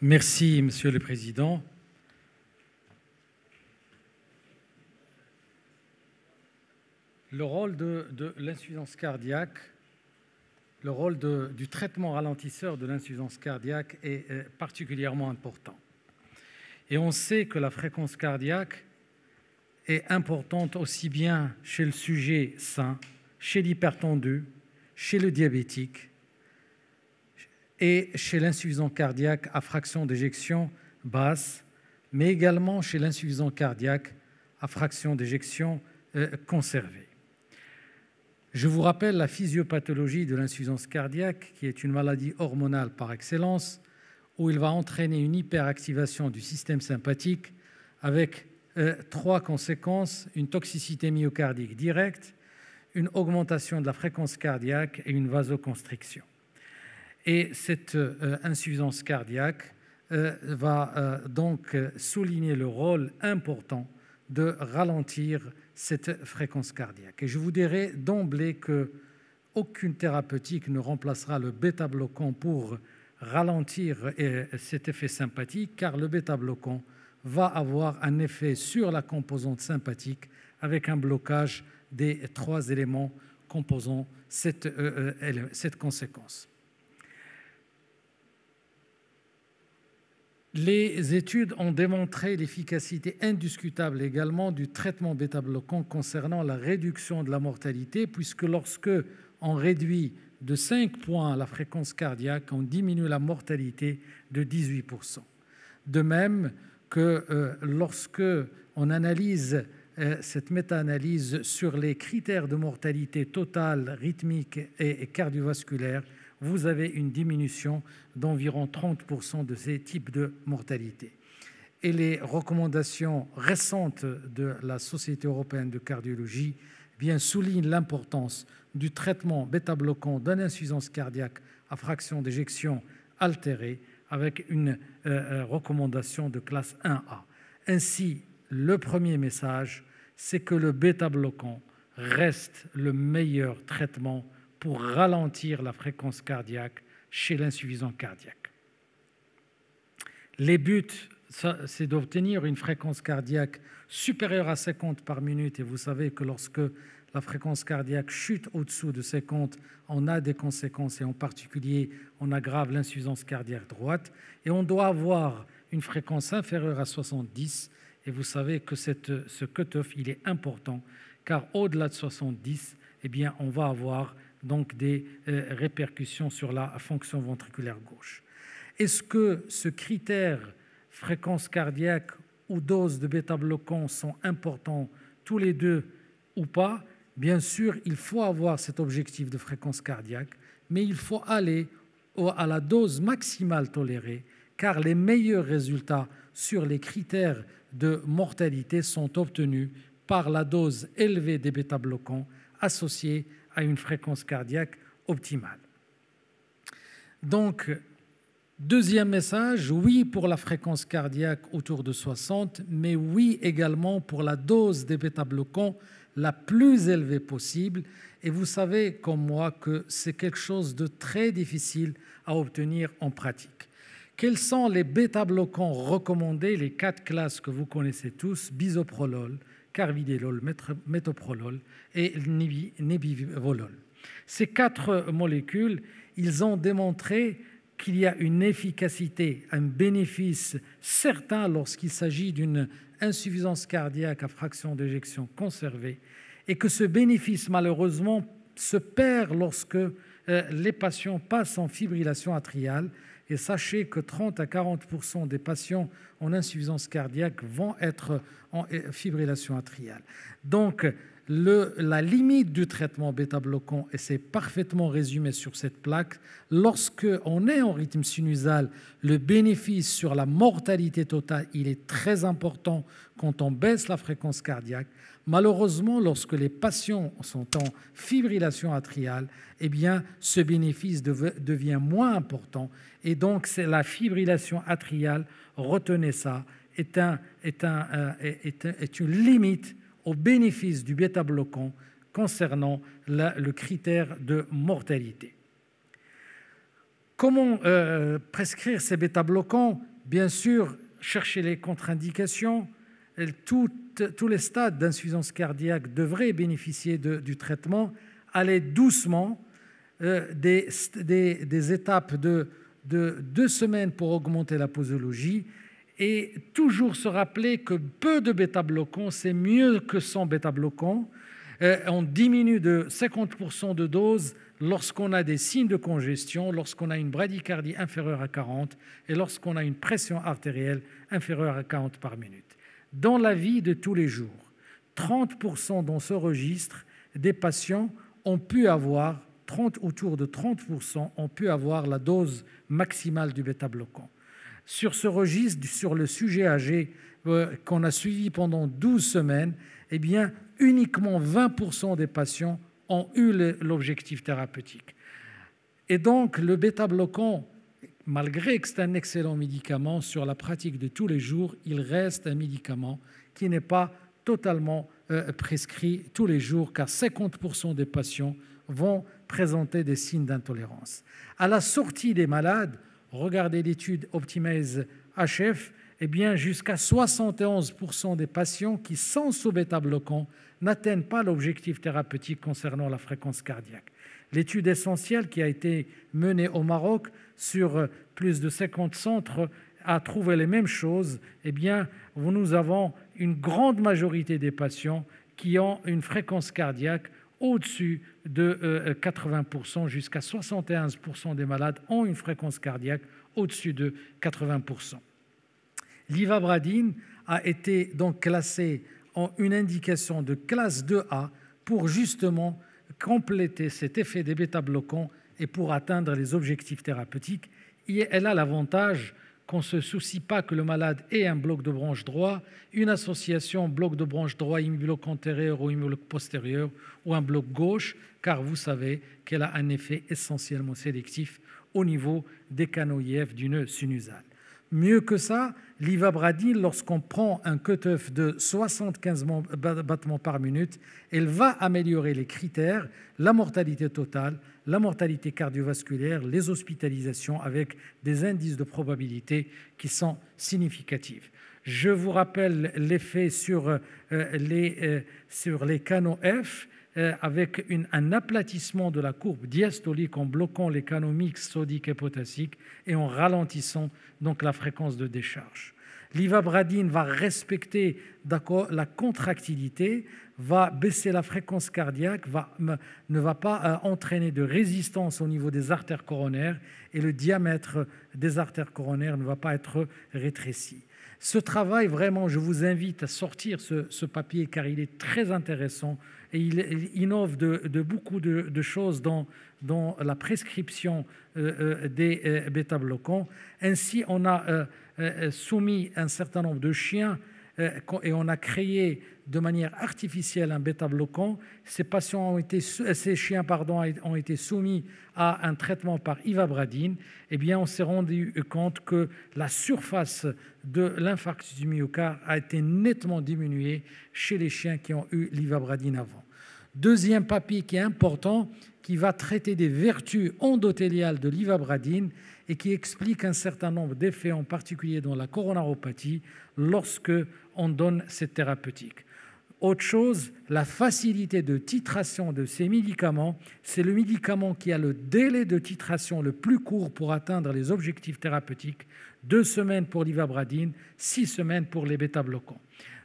Merci, Monsieur le Président. Le rôle de l'insuffisance cardiaque, le rôle du traitement ralentisseur de l'insuffisance cardiaque est particulièrement important. Et on sait que la fréquence cardiaque est importante aussi bien chez le sujet sain, chez l'hypertendu, chez le diabétique et chez l'insuffisant cardiaque à fraction d'éjection basse, mais également chez l'insuffisant cardiaque à fraction d'éjection conservée. Je vous rappelle la physiopathologie de l'insuffisance cardiaque, qui est une maladie hormonale par excellence, où il va entraîner une hyperactivation du système sympathique avec trois conséquences: une toxicité myocardique directe, une augmentation de la fréquence cardiaque et une vasoconstriction. Et cette insuffisance cardiaque va donc souligner le rôle important de ralentir cette fréquence cardiaque. Et je vous dirai d'emblée qu'aucune thérapeutique ne remplacera le bêta-bloquant pour ralentir cet effet sympathique, car le bêta-bloquant va avoir un effet sur la composante sympathique avec un blocage des trois éléments composant cette conséquence. Les études ont démontré l'efficacité indiscutable également du traitement bêta-bloquant concernant la réduction de la mortalité, puisque lorsque on réduit de 5 points la fréquence cardiaque, on diminue la mortalité de 18%. De même que lorsque on analyse cette méta-analyse sur les critères de mortalité totale, rythmique et cardiovasculaire, vous avez une diminution d'environ 30% de ces types de mortalité. Et les recommandations récentes de la Société européenne de cardiologie soulignent l'importance du traitement bêta-bloquant d'une insuffisance cardiaque à fraction d'éjection altérée avec une recommandation de classe 1A. Ainsi, le premier message, c'est que le bêta-bloquant reste le meilleur traitement pour ralentir la fréquence cardiaque chez l'insuffisant cardiaque. Les buts, c'est d'obtenir une fréquence cardiaque supérieure à 50 par minute. Et vous savez que lorsque la fréquence cardiaque chute au-dessous de 50, on a des conséquences, et en particulier, on aggrave l'insuffisance cardiaque droite. Et on doit avoir une fréquence inférieure à 70. Et vous savez que ce cut-off, il est important, car au-delà de 70, on va avoir donc des répercussions sur la fonction ventriculaire gauche. Est-ce que ce critère fréquence cardiaque ou dose de bêta-bloquant sont importants tous les deux ou pas? Bien sûr, il faut avoir cet objectif de fréquence cardiaque, mais il faut aller à la dose maximale tolérée, car les meilleurs résultats sur les critères de mortalité sont obtenus par la dose élevée des bêta-bloquants associée à une fréquence cardiaque optimale. Donc, deuxième message, oui pour la fréquence cardiaque autour de 60, mais oui également pour la dose des bêta-bloquants la plus élevée possible. Et vous savez comme moi que c'est quelque chose de très difficile à obtenir en pratique. Quels sont les bêta-bloquants recommandés? Les 4 classes que vous connaissez tous: bisoprolol, carvedilol, métoprolol et nebivolol. Ces 4 molécules, ils ont démontré qu'il y a une efficacité, un bénéfice certain lorsqu'il s'agit d'une insuffisance cardiaque à fraction d'éjection conservée, et que ce bénéfice, malheureusement, se perd lorsque les patients passent en fibrillation atriale. Et sachez que 30 à 40% des patients en insuffisance cardiaque vont être en fibrillation atriale. Donc, la limite du traitement bêta-bloquant, et c'est parfaitement résumé sur cette plaque, lorsqu'on est en rythme sinusal, le bénéfice sur la mortalité totale, il est très important quand on baisse la fréquence cardiaque. Malheureusement, lorsque les patients sont en fibrillation atriale, ce bénéfice devient moins important. Et donc, c'est la fibrillation atriale, retenez ça, est une limite au bénéfice du bêta-bloquant concernant le critère de mortalité. Comment prescrire ces bêta-bloquants? Bien sûr, chercher les contre-indications. Tous les stades d'insuffisance cardiaque devraient bénéficier du traitement. Aller doucement, des étapes de 2 semaines pour augmenter la posologie, et toujours se rappeler que peu de bêta-bloquants, c'est mieux que 100 bêta-bloquants. On diminue de 50% de dose lorsqu'on a des signes de congestion, lorsqu'on a une bradycardie inférieure à 40 et lorsqu'on a une pression artérielle inférieure à 40 par minute. Dans la vie de tous les jours, 30% dans ce registre des patients ont pu avoir, autour de 30% ont pu avoir la dose maximale du bêta-bloquant. Sur ce registre, sur le sujet âgé qu'on a suivi pendant 12 semaines, eh bien, uniquement 20% des patients ont eu l'objectif thérapeutique. Et donc, le bêta-bloquant, malgré que c'est un excellent médicament, sur la pratique de tous les jours, il reste un médicament qui n'est pas totalement prescrit tous les jours, car 50% des patients vont présenter des signes d'intolérance. À la sortie des malades, regardez l'étude Optimize-HF, eh bien, jusqu'à 71% des patients qui sont sous bêta-bloquant n'atteignent pas l'objectif thérapeutique concernant la fréquence cardiaque. L'étude essentielle qui a été menée au Maroc sur plus de 50 centres a trouvé les mêmes choses. Eh bien, nous avons une grande majorité des patients qui ont une fréquence cardiaque au-dessus de 80%, jusqu'à 71% des malades ont une fréquence cardiaque au-dessus de 80%. L'ivabradine a été donc classée en une indication de classe 2A pour justement compléter cet effet des bêta-bloquants et pour atteindre les objectifs thérapeutiques. Et elle a l'avantage qu'on ne se soucie pas que le malade ait un bloc de branche droit, une association bloc de branche droit, hémibloc antérieur ou hémibloc postérieur, ou un bloc gauche, car vous savez qu'elle a un effet essentiellement sélectif au niveau des canaux IF du nœud sinusal. Mieux que ça, l'ivabradine, lorsqu'on prend un cutoff de 75 battements par minute, elle va améliorer les critères, la mortalité totale, la mortalité cardiovasculaire, les hospitalisations avec des indices de probabilité qui sont significatifs. Je vous rappelle l'effet sur les canaux F, avec un aplatissement de la courbe diastolique en bloquant les canaux mixtes sodiques et potassiques et en ralentissant donc la fréquence de décharge. L'ivabradine va respecter la contractilité, va baisser la fréquence cardiaque, ne va pas entraîner de résistance au niveau des artères coronaires et le diamètre des artères coronaires ne va pas être rétréci. Ce travail, vraiment, je vous invite à sortir ce papier car il est très intéressant et il innove de beaucoup de choses dans la prescription des bêta-bloquants. Ainsi, on a soumis un certain nombre de chiens et on a créé de manière artificielle un bêta-bloquant. Ces chiens ont été soumis à un traitement par ivabradine. Eh bien, on s'est rendu compte que la surface de l'infarctus du myocarde a été nettement diminuée chez les chiens qui ont eu l'ivabradine avant. Deuxième papier qui est important, qui va traiter des vertus endothéliales de l'ivabradine et qui explique un certain nombre d'effets, en particulier dans la coronaropathie, lorsque on donne cette thérapeutique. Autre chose, la facilité de titration de ces médicaments, c'est le médicament qui a le délai de titration le plus court pour atteindre les objectifs thérapeutiques, 2 semaines pour l'ivabradine, 6 semaines pour les bêta-bloquants.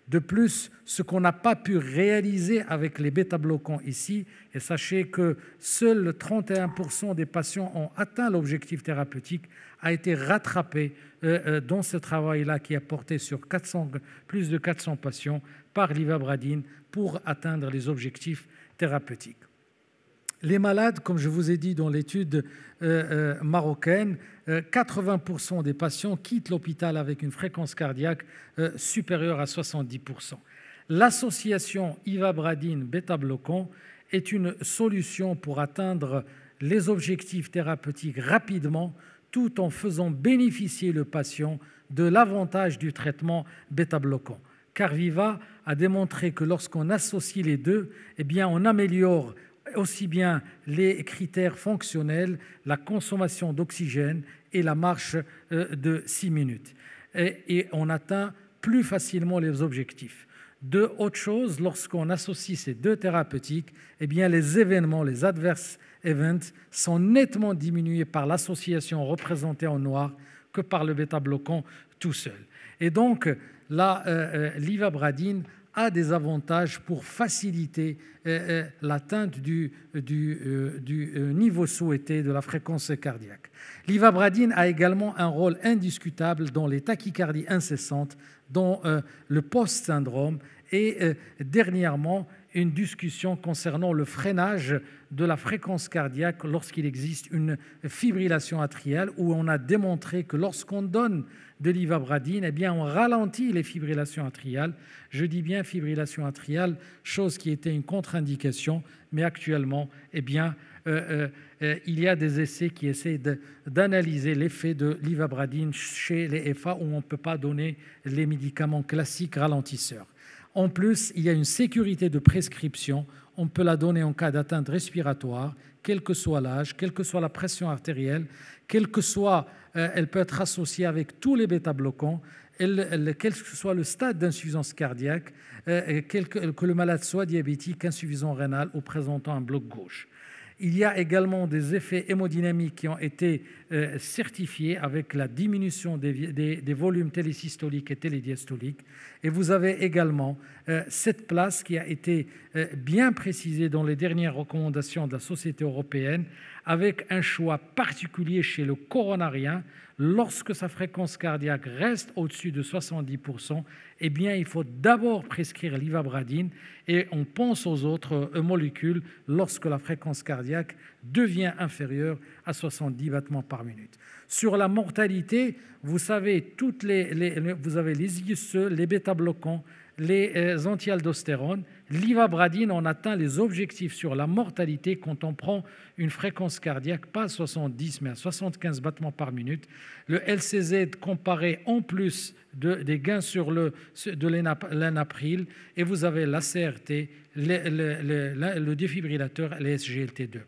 De plus, ce qu'on n'a pas pu réaliser avec les bêta-bloquants ici, et sachez que seuls 31% des patients ont atteint l'objectif thérapeutique, a été rattrapé dans ce travail-là qui a porté sur plus de 400 patients par l'ivabradine pour atteindre les objectifs thérapeutiques. Les malades, comme je vous ai dit dans l'étude marocaine, 80% des patients quittent l'hôpital avec une fréquence cardiaque supérieure à 70%. L'association ivabradine-bêta-bloquant est une solution pour atteindre les objectifs thérapeutiques rapidement, tout en faisant bénéficier le patient de l'avantage du traitement bêta-bloquant. Carviva a démontré que lorsqu'on associe les deux, eh bien, on améliore aussi bien les critères fonctionnels, la consommation d'oxygène et la marche de 6 minutes. Et on atteint plus facilement les objectifs. De autre chose, lorsqu'on associe ces deux thérapeutiques, eh bien les événements, les adverse events, sont nettement diminués par l'association représentée en noir que par le bêta-bloquant tout seul. Et donc, l'ivabradine a des avantages pour faciliter l'atteinte du niveau souhaité de la fréquence cardiaque. L'ivabradine a également un rôle indiscutable dans les tachycardies incessantes, dans le post-syndrome et dernièrement, une discussion concernant le freinage de la fréquence cardiaque lorsqu'il existe une fibrillation atriale, où on a démontré que lorsqu'on donne de l'ivabradine, eh bien, on ralentit les fibrillations atriales. Je dis bien fibrillation atriale, chose qui était une contre-indication, mais actuellement, eh bien, il y a des essais qui essaient d'analyser l'effet de l'ivabradine chez les FA où on ne peut pas donner les médicaments classiques ralentisseurs. En plus, il y a une sécurité de prescription. On peut la donner en cas d'atteinte respiratoire, quel que soit l'âge, quelle que soit la pression artérielle, elle peut être associée avec tous les bêta-bloquants, quel que soit le stade d'insuffisance cardiaque, que le malade soit diabétique, insuffisant rénal ou présentant un bloc gauche. Il y a également des effets hémodynamiques qui ont été certifiés avec la diminution des volumes télésystoliques et télédiastoliques. Et vous avez également cette place qui a été bien précisée dans les dernières recommandations de la Société européenne, avec un choix particulier chez le coronarien. Lorsque sa fréquence cardiaque reste au-dessus de 70%, eh bien, il faut d'abord prescrire l'ivabradine et on pense aux autres molécules lorsque la fréquence cardiaque devient inférieure à 70 battements par minute. Sur la mortalité, vous savez, vous avez les ISE, les bêta-bloquants, les anti-aldostérone. L'ivabradine, on atteint les objectifs sur la mortalité quand on prend une fréquence cardiaque, pas à 70, mais à 75 battements par minute. Le LCZ comparé en plus des gains de l'enapril, et vous avez la CRT, le défibrillateur, les SGLT2.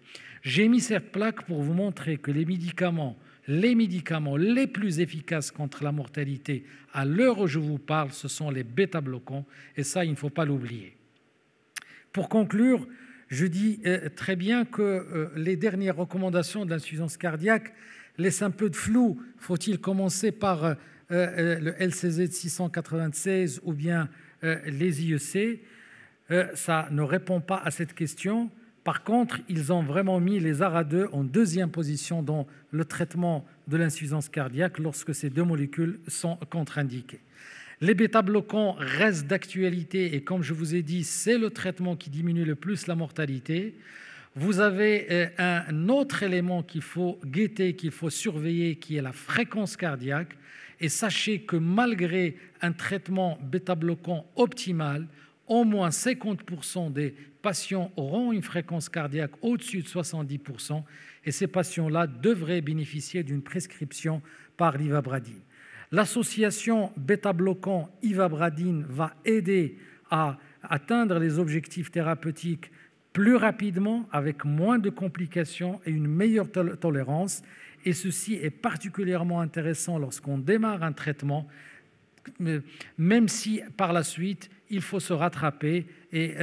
J'ai mis cette plaque pour vous montrer que les médicaments les plus efficaces contre la mortalité, à l'heure où je vous parle, ce sont les bêta-bloquants, et ça, il ne faut pas l'oublier. Pour conclure, je dis très bien que les dernières recommandations de l'insuffisance cardiaque laissent un peu de flou. Faut-il commencer par le LCZ 696 ou bien les IEC? Ça ne répond pas à cette question. Par contre, ils ont vraiment mis les ARA2 en deuxième position dans le traitement de l'insuffisance cardiaque lorsque ces deux molécules sont contre-indiquées. Les bêta-bloquants restent d'actualité et comme je vous ai dit, c'est le traitement qui diminue le plus la mortalité. Vous avez un autre élément qu'il faut guetter, qu'il faut surveiller, qui est la fréquence cardiaque. Et sachez que malgré un traitement bêta-bloquant optimal, au moins 50% des patients auront une fréquence cardiaque au-dessus de 70% et ces patients-là devraient bénéficier d'une prescription par l'ivabradine. L'association bêta-bloquant-ivabradine va aider à atteindre les objectifs thérapeutiques plus rapidement, avec moins de complications et une meilleure tolérance. Et ceci est particulièrement intéressant lorsqu'on démarre un traitement, même si par la suite, il faut se rattraper et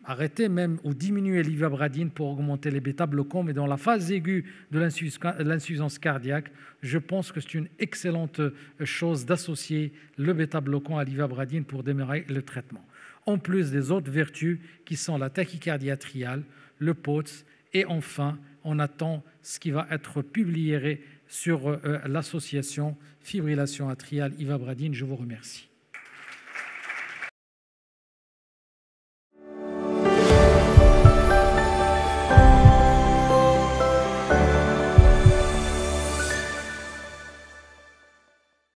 arrêter même ou diminuer l'ivabradine pour augmenter les bêta-bloquants. Mais dans la phase aiguë de l'insuffisance cardiaque, je pense que c'est une excellente chose d'associer le bêta-bloquant à l'ivabradine pour démarrer le traitement. En plus des autres vertus qui sont la tachycardie atriale, le POTS et enfin, on attend ce qui va être publié sur l'association fibrillation atriale ivabradine. Je vous remercie.